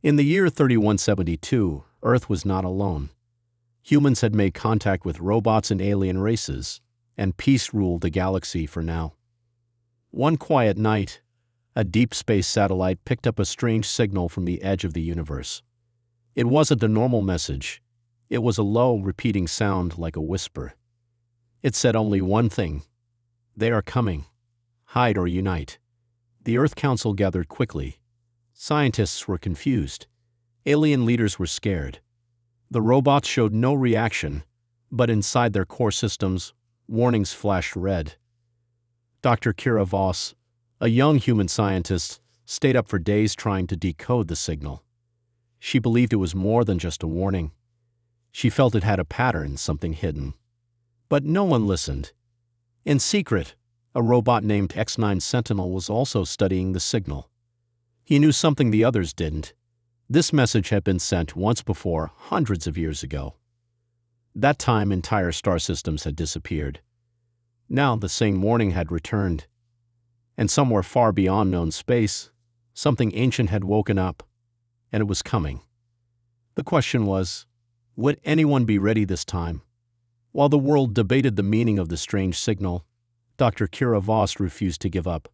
In the year 3172, Earth was not alone. Humans had made contact with robots and alien races, and peace ruled the galaxy for now. One quiet night, a deep space satellite picked up a strange signal from the edge of the universe. It wasn't a normal message. It was a low, repeating sound like a whisper. It said only one thing: "They are coming. Hide or unite." The Earth Council gathered quickly. Scientists were confused. Alien leaders were scared. The robots showed no reaction, but inside their core systems, warnings flashed red. Dr. Kira Voss, a young human scientist, stayed up for days trying to decode the signal. She believed it was more than just a warning. She felt it had a pattern, something hidden. But no one listened. In secret, a robot named X9 Sentinel was also studying the signal. He knew something the others didn't. This message had been sent once before, hundreds of years ago. That time, entire star systems had disappeared. Now the same warning had returned. And somewhere far beyond known space, something ancient had woken up, and it was coming. The question was, would anyone be ready this time? While the world debated the meaning of the strange signal, Dr. Kira Voss refused to give up.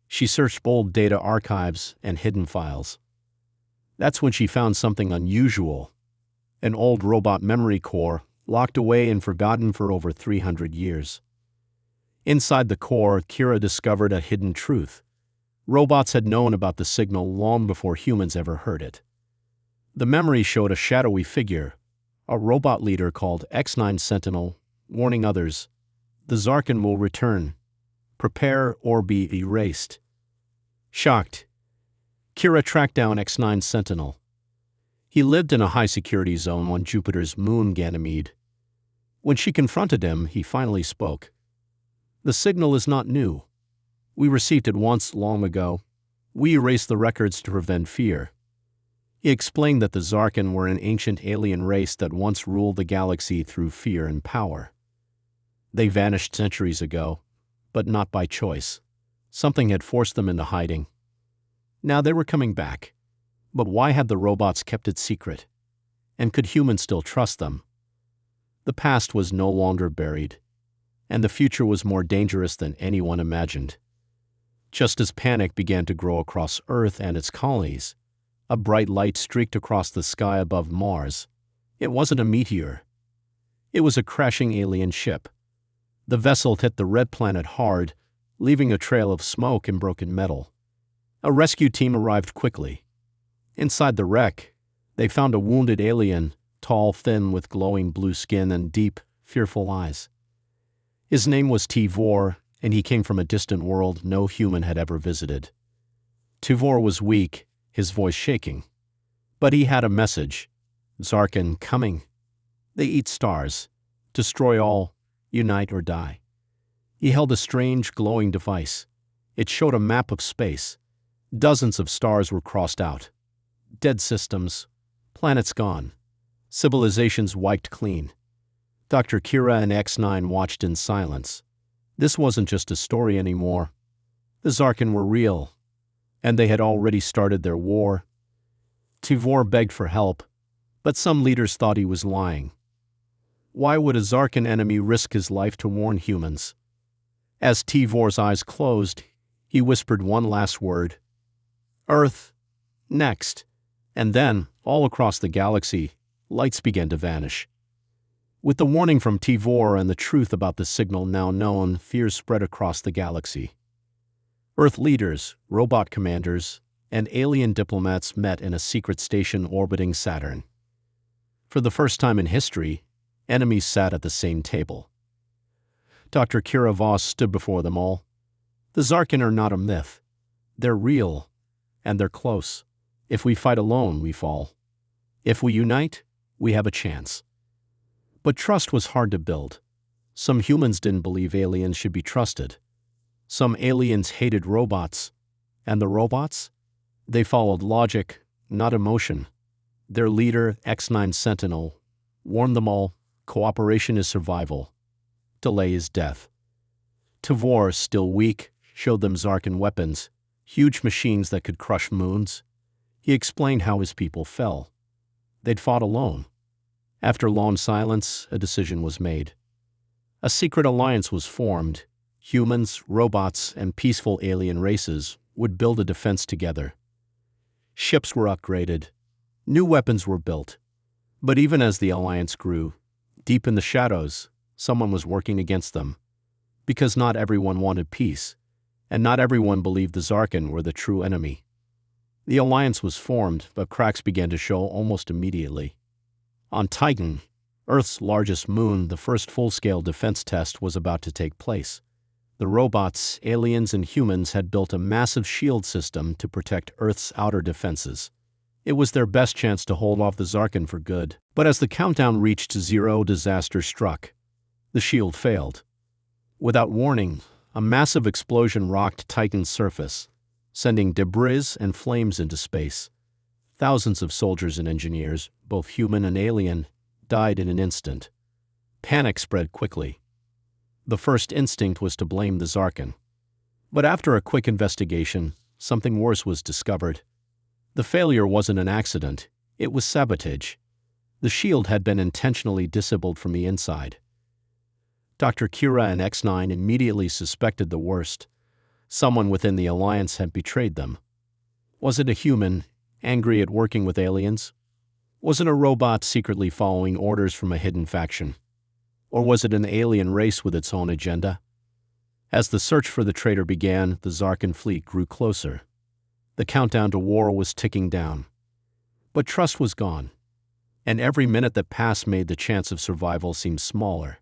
She searched old data archives and hidden files. That's when she found something unusual: an old robot memory core locked away and forgotten for over 300 years. Inside the core, Kira discovered a hidden truth. Robots had known about the signal long before humans ever heard it. The memory showed a shadowy figure, a robot leader called X9 Sentinel, warning others, "The Zarkin will return. Prepare or be erased." Shocked, Kira tracked down X9 Sentinel. He lived in a high-security zone on Jupiter's moon Ganymede. When she confronted him, he finally spoke. "The signal is not new. We received it once long ago. We erased the records to prevent fear." He explained that the Zarkin were an ancient alien race that once ruled the galaxy through fear and power. They vanished centuries ago, but not by choice. Something had forced them into hiding. Now they were coming back. But why had the robots kept it secret? And could humans still trust them? The past was no longer buried, and the future was more dangerous than anyone imagined. Just as panic began to grow across Earth and its colonies, a bright light streaked across the sky above Mars. It wasn't a meteor. It was a crashing alien ship. The vessel hit the red planet hard, leaving a trail of smoke and broken metal. A rescue team arrived quickly. Inside the wreck, they found a wounded alien, tall, thin, with glowing blue skin and deep, fearful eyes. His name was Tivor, and he came from a distant world no human had ever visited. Tivor was weak, his voice shaking. But he had a message: "Zarkin coming. They eat stars. Destroy all. Unite or die." He held a strange, glowing device. It showed a map of space. Dozens of stars were crossed out. Dead systems. Planets gone. Civilizations wiped clean. Dr. Kira and X9 watched in silence. This wasn't just a story anymore. The Zarkin were real, and they had already started their war. Tivor begged for help, but some leaders thought he was lying. Why would a Zarkin enemy risk his life to warn humans? As Tivor's eyes closed, he whispered one last word: "Earth, next." And then, all across the galaxy, lights began to vanish. With the warning from Tivor and the truth about the signal now known, fear spread across the galaxy. Earth leaders, robot commanders, and alien diplomats met in a secret station orbiting Saturn. For the first time in history, enemies sat at the same table. Dr. Kira Voss stood before them all. "The Zarkin are not a myth. They're real, and they're close. If we fight alone, we fall. If we unite, we have a chance." But trust was hard to build. Some humans didn't believe aliens should be trusted. Some aliens hated robots. And the robots? They followed logic, not emotion. Their leader, X9 Sentinel, warned them all: cooperation is survival. Delay is death. Tivor, still weak, showed them Zarkin weapons, huge machines that could crush moons. He explained how his people fell. They'd fought alone. After long silence, a decision was made. A secret alliance was formed. Humans, robots, and peaceful alien races would build a defense together. Ships were upgraded. New weapons were built. But even as the alliance grew, deep in the shadows, someone was working against them. Because not everyone wanted peace, and not everyone believed the Zarkin were the true enemy. The alliance was formed, but cracks began to show almost immediately. On Titan, Earth's largest moon, the first full-scale defense test was about to take place. The robots, aliens, and humans had built a massive shield system to protect Earth's outer defenses. It was their best chance to hold off the Zarkin for good. But as the countdown reached zero, disaster struck. The shield failed. Without warning, a massive explosion rocked Titan's surface, sending debris and flames into space. Thousands of soldiers and engineers, both human and alien, died in an instant. Panic spread quickly. The first instinct was to blame the Zarkin. But after a quick investigation, something worse was discovered. The failure wasn't an accident, it was sabotage. The shield had been intentionally disabled from the inside. Dr. Kira and X9 immediately suspected the worst. Someone within the Alliance had betrayed them. Was it a human, angry at working with aliens? Was it a robot secretly following orders from a hidden faction? Or was it an alien race with its own agenda? As the search for the traitor began, the Zarkin fleet grew closer. The countdown to war was ticking down. But trust was gone, and every minute that passed made the chance of survival seem smaller.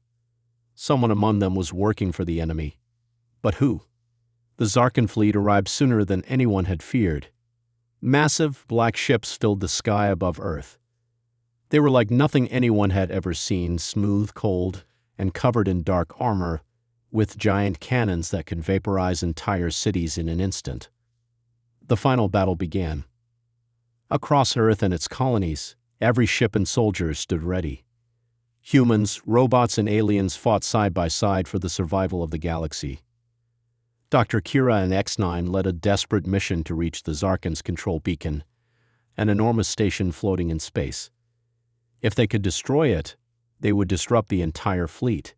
Someone among them was working for the enemy. But who? The Zarkin fleet arrived sooner than anyone had feared. Massive, black ships filled the sky above Earth. They were like nothing anyone had ever seen, smooth, cold, and covered in dark armor, with giant cannons that could vaporize entire cities in an instant. The final battle began. Across Earth and its colonies, every ship and soldier stood ready. Humans, robots, and aliens fought side by side for the survival of the galaxy. Dr. Kira and X9 led a desperate mission to reach the Zarkin's control beacon, an enormous station floating in space. If they could destroy it, they would disrupt the entire fleet.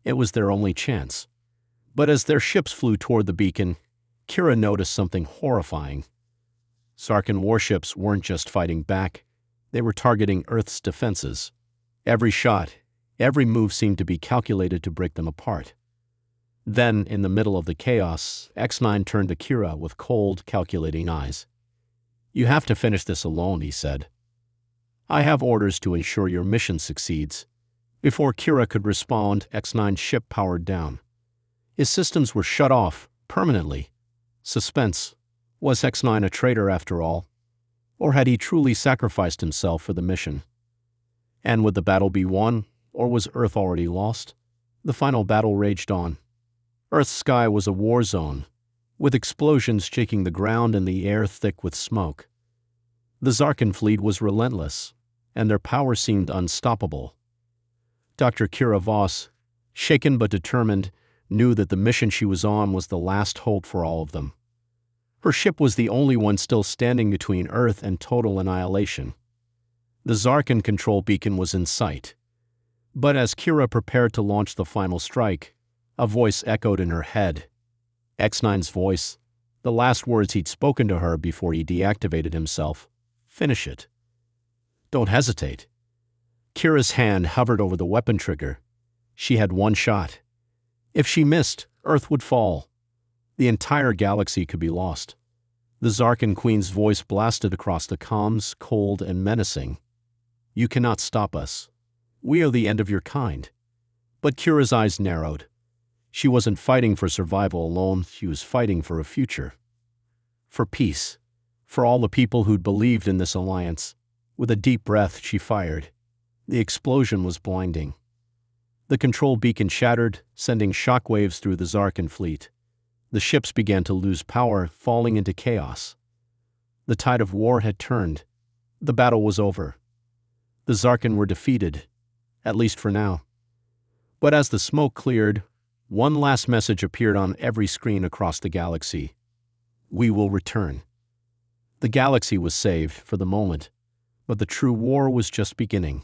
It was their only chance. But as their ships flew toward the beacon, Kira noticed something horrifying. Zarkin warships weren't just fighting back, they were targeting Earth's defenses. Every shot, every move seemed to be calculated to break them apart. Then, in the middle of the chaos, X9 turned to Kira with cold, calculating eyes. "You have to finish this alone," he said. "I have orders to ensure your mission succeeds." Before Kira could respond, X9's ship powered down. His systems were shut off, permanently. Suspense. Was X9 a traitor after all? Or had he truly sacrificed himself for the mission? And would the battle be won, or was Earth already lost? The final battle raged on. Earth's sky was a war zone, with explosions shaking the ground and the air thick with smoke. The Zarkin fleet was relentless, and their power seemed unstoppable. Dr. Kira Voss, shaken but determined, knew that the mission she was on was the last hope for all of them. Her ship was the only one still standing between Earth and total annihilation. The Zarkin control beacon was in sight. But as Kira prepared to launch the final strike, a voice echoed in her head. X9's voice, the last words he'd spoken to her before he deactivated himself. "Finish it. Don't hesitate." Kira's hand hovered over the weapon trigger. She had one shot. If she missed, Earth would fall. The entire galaxy could be lost. The Zarkin Queen's voice blasted across the comms, cold and menacing. "You cannot stop us. We are the end of your kind." But Kira's eyes narrowed. She wasn't fighting for survival alone, she was fighting for a future. For peace. For all the people who'd believed in this alliance. With a deep breath, she fired. The explosion was blinding. The control beacon shattered, sending shockwaves through the Zarkin fleet. The ships began to lose power, falling into chaos. The tide of war had turned. The battle was over. The Zarkin were defeated, at least for now. But as the smoke cleared, one last message appeared on every screen across the galaxy. "We will return." The galaxy was saved for the moment, but the true war was just beginning.